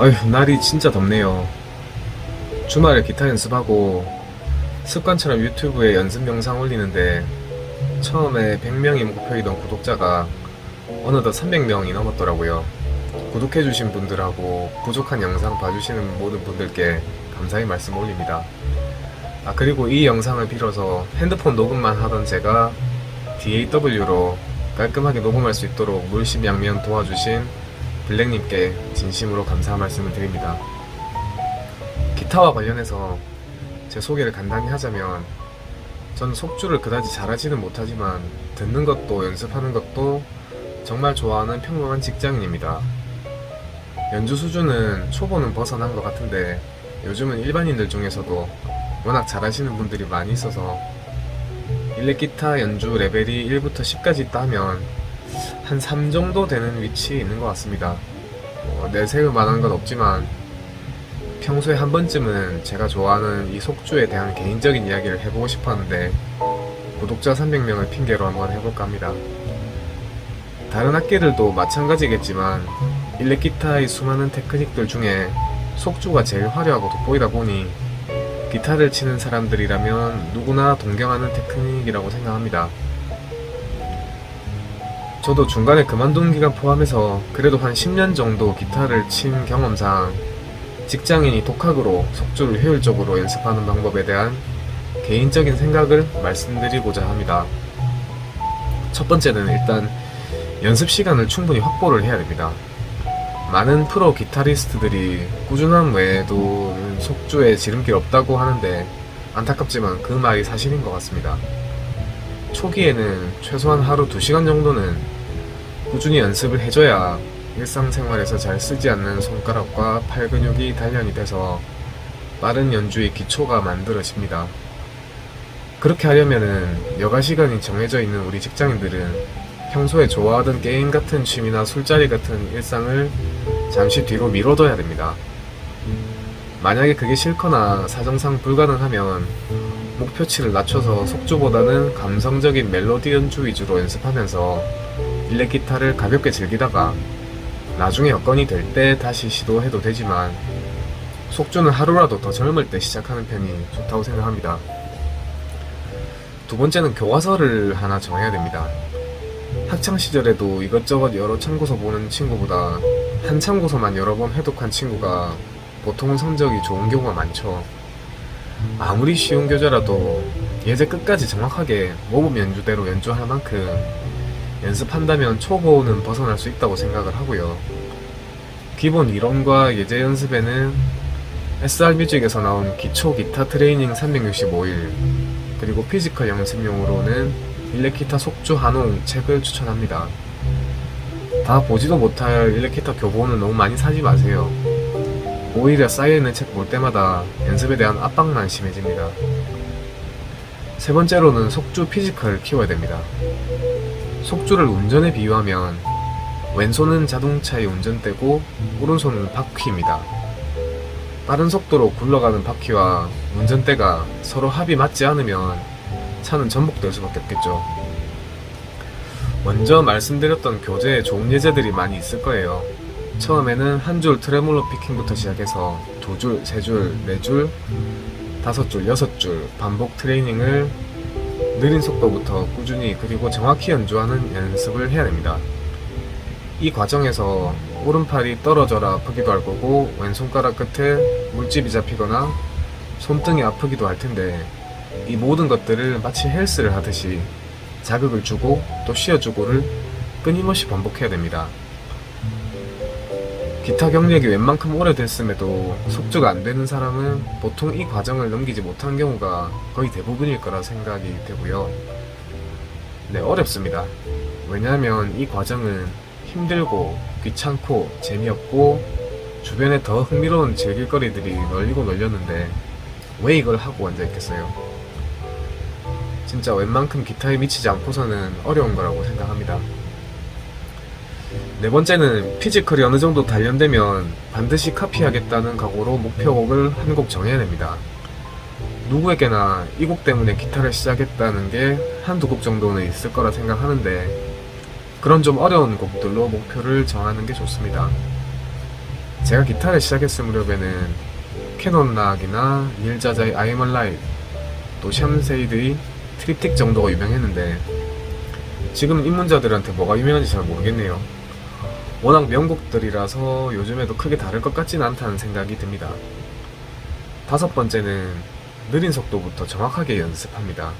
어휴, 날이 진짜 덥네요. 주말에 기타 연습하고 습관처럼 유튜브에 연습 영상 올리는데 처음에 100명이 목표이던 구독자가 어느덧 300명이 넘었더라고요. 구독해주신 분들하고 부족한 영상 봐주시는 모든 분들께 감사의 말씀 올립니다. 그리고 이 영상을 빌어서 핸드폰 녹음만 하던 제가 DAW로 깔끔하게 녹음할 수 있도록 물심양면 도와주신 블랙님께 진심으로 감사 말씀을 드립니다. 기타와 관련해서 제 소개를 간단히 하자면, 저는 속주를 그다지 잘하지는 못하지만 듣는 것도 연습하는 것도 정말 좋아하는 평범한 직장인입니다. 연주 수준은 초보는 벗어난 것 같은데 요즘은 일반인들 중에서도 워낙 잘하시는 분들이 많이 있어서 일렉기타 연주 레벨이 1부터 10까지 있다 하면 한 3 정도 되는 위치에 있는 것 같습니다. 내세울 만한 건 없지만 평소에 한 번쯤은 제가 좋아하는 이 속주에 대한 개인적인 이야기를 해보고 싶었는데 구독자 300명을 핑계로 한번 해볼까 합니다. 다른 악기들도 마찬가지겠지만 일렉기타의 수많은 테크닉들 중에 속주가 제일 화려하고 돋보이다 보니 기타를 치는 사람들이라면 누구나 동경하는 테크닉이라고 생각합니다. 저도 중간에 그만둔 기간 포함해서 그래도 한 10년 정도 기타를 친 경험상 직장인이 독학으로 속주를 효율적으로 연습하는 방법에 대한 개인적인 생각을 말씀드리고자 합니다. 첫 번째는 일단 연습 시간을 충분히 확보를 해야 됩니다. 많은 프로 기타리스트들이 꾸준함 외에도 속주에 지름길 없다고 하는데 안타깝지만 그 말이 사실인 것 같습니다. 초기에는 최소한 하루 2시간 정도는 꾸준히 연습을 해줘야 일상생활에서 잘 쓰지 않는 손가락과 팔 근육이 단련이 돼서 빠른 연주의 기초가 만들어집니다. 그렇게 하려면은 여가 시간이 정해져 있는 우리 직장인들은 평소에 좋아하던 게임 같은 취미나 술자리 같은 일상을 잠시 뒤로 미뤄둬야 됩니다. 만약에 그게 싫거나 사정상 불가능하면 목표치를 낮춰서 속주보다는 감성적인 멜로디 연주 위주로 연습하면서 일렉기타를 가볍게 즐기다가 나중에 여건이 될 때 다시 시도해도 되지만 속주는 하루라도 더 젊을 때 시작하는 편이 좋다고 생각합니다. 두 번째는 교과서를 하나 정해야 됩니다. 학창시절에도 이것저것 여러 참고서 보는 친구보다 한 참고서만 여러 번 회독한 친구가 보통은 성적이 좋은 경우가 많죠. 아무리 쉬운 교재라도 예제 끝까지 정확하게 모범 연주대로 연주할 만큼 연습한다면 초보는 벗어날 수 있다고 생각을 하고요. 기본 이론과 예제 연습에는 SR뮤직에서 나온 기초 기타 트레이닝 365일, 그리고 피지컬 연습용으로는 일렉기타 속주 한홍 책을 추천합니다. 다 보지도 못할 일렉기타 교본은 너무 많이 사지 마세요. 오히려 쌓여있는 책 볼 때마다 연습에 대한 압박만 심해집니다. 세 번째로는 속주 피지컬을 키워야 됩니다. 속주를 운전에 비유하면 왼손은 자동차의 운전대고 오른손은 바퀴입니다. 빠른 속도로 굴러가는 바퀴와 운전대가 서로 합이 맞지 않으면 차는 전복될 수밖에 없겠죠. 먼저 말씀드렸던 교재에 좋은 예제들이 많이 있을 거예요. 처음에는 한 줄 트레몰로 피킹부터 시작해서 2줄, 3줄, 4줄, 5줄, 6줄 반복 트레이닝을 느린 속도부터 꾸준히 그리고 정확히 연주하는 연습을 해야 됩니다. 이 과정에서 오른팔이 떨어져라 아프기도 할 거고 왼손가락 끝에 물집이 잡히거나 손등이 아프기도 할 텐데 이 모든 것들을 마치 헬스를 하듯이 자극을 주고 또 쉬어주고를 끊임없이 반복해야 됩니다. 기타 경력이 웬만큼 오래됐음에도 속주가 안 되는 사람은 보통 이 과정을 넘기지 못한 경우가 거의 대부분일 거라 생각이 되고요. 네, 어렵습니다. 왜냐하면 이 과정은 힘들고 귀찮고 재미없고 주변에 더 흥미로운 즐길거리들이 널리고 널렸는데 왜 이걸 하고 앉아있겠어요? 진짜 웬만큼 기타에 미치지 않고서는 어려운 거라고 생각합니다. 네 번째는 피지컬이 어느 정도 단련되면 반드시 카피하겠다는 각오로 목표곡을 한 곡 정해야 됩니다. 누구에게나 이 곡 때문에 기타를 시작했다는 게 한두 곡 정도는 있을 거라 생각하는데 그런 좀 어려운 곡들로 목표를 정하는 게 좋습니다. 제가 기타를 시작했을 무렵에는 캐논 락이나 닐 자자의 I'm Alive, 또 샴세이드의 트립틱 정도가 유명했는데 지금 입문자들한테 뭐가 유명한지 잘 모르겠네요. 워낙 명곡들이라서 요즘에도 크게 다를 것 같지는 않다는 생각이 듭니다. 다섯 번째는 느린 속도부터 정확하게 연습합니다.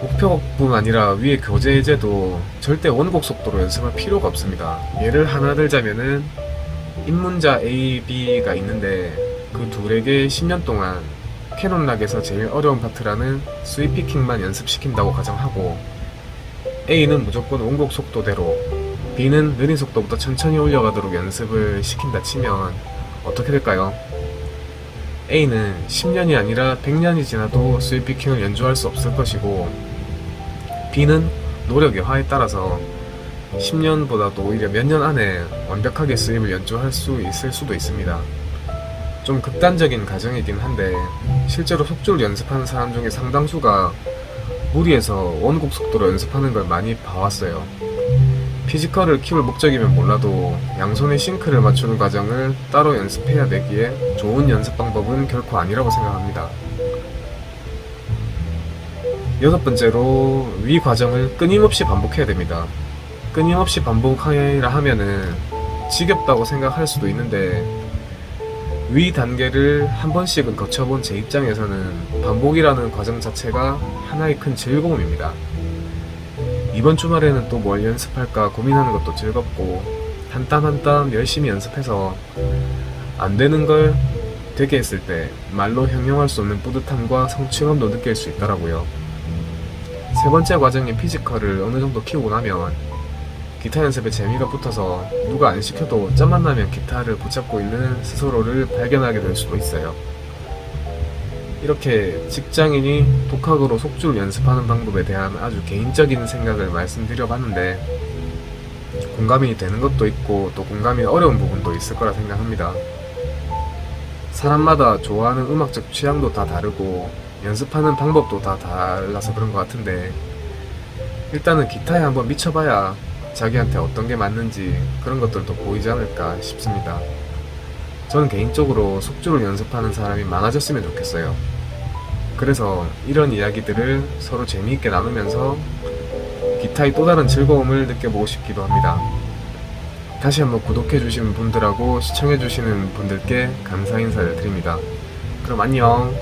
목표뿐 아니라 위의 교재 예제도 절대 원곡 속도로 연습할 필요가 없습니다. 예를 하나 들자면은 입문자 A, B가 있는데 그 둘에게 10년 동안 캐논 락에서 제일 어려운 파트라는 스윗 피킹만 연습시킨다고 가정하고 A는 무조건 원곡 속도대로 B는 느린 속도부터 천천히 올려가도록 연습을 시킨다 치면 어떻게 될까요? A는 10년이 아니라 100년이 지나도 스윗 피킹을 연주할 수 없을 것이고 B는 노력의 화에 따라서 10년보다도 오히려 몇 년 안에 완벽하게 스윕을 연주할 수 있을 수도 있습니다. 좀 극단적인 가정이긴 한데 실제로 속주를 연습하는 사람 중에 상당수가 무리해서 원곡 속도로 연습하는 걸 많이 봐왔어요. 피지컬을 키울 목적이면 몰라도 양손의 싱크를 맞추는 과정을 따로 연습해야 되기에 좋은 연습 방법은 결코 아니라고 생각합니다. 여섯 번째로 위 과정을 끊임없이 반복해야 됩니다. 끊임없이 반복하라 하면은 지겹다고 생각할 수도 있는데 위 단계를 한 번씩은 거쳐본 제 입장에서는 반복이라는 과정 자체가 하나의 큰 즐거움입니다. 이번 주말에는 또 뭘 연습할까 고민하는 것도 즐겁고 한 땀 한 땀 열심히 연습해서 안 되는 걸 되게 했을 때 말로 형용할 수 없는 뿌듯함과 성취감도 느낄 수 있더라고요. 세 번째 과정인 피지컬을 어느 정도 키우고 나면 기타 연습에 재미가 붙어서 누가 안 시켜도 짬만 나면 기타를 붙잡고 있는 스스로를 발견하게 될 수도 있어요. 이렇게 직장인이 독학으로 속주를 연습하는 방법에 대한 아주 개인적인 생각을 말씀드려 봤는데 공감이 되는 것도 있고 또 공감이 어려운 부분도 있을 거라 생각합니다. 사람마다 좋아하는 음악적 취향도 다 다르고 연습하는 방법도 다 달라서 그런 것 같은데 일단은 기타에 한번 미쳐봐야 자기한테 어떤 게 맞는지 그런 것들도 보이지 않을까 싶습니다. 저는 개인적으로 속주를 연습하는 사람이 많아졌으면 좋겠어요. 그래서 이런 이야기들을 서로 재미있게 나누면서 기타의 또 다른 즐거움을 느껴보고 싶기도 합니다. 다시 한번 구독해주신 분들하고 시청해주시는 분들께 감사 인사를 드립니다. 그럼 안녕.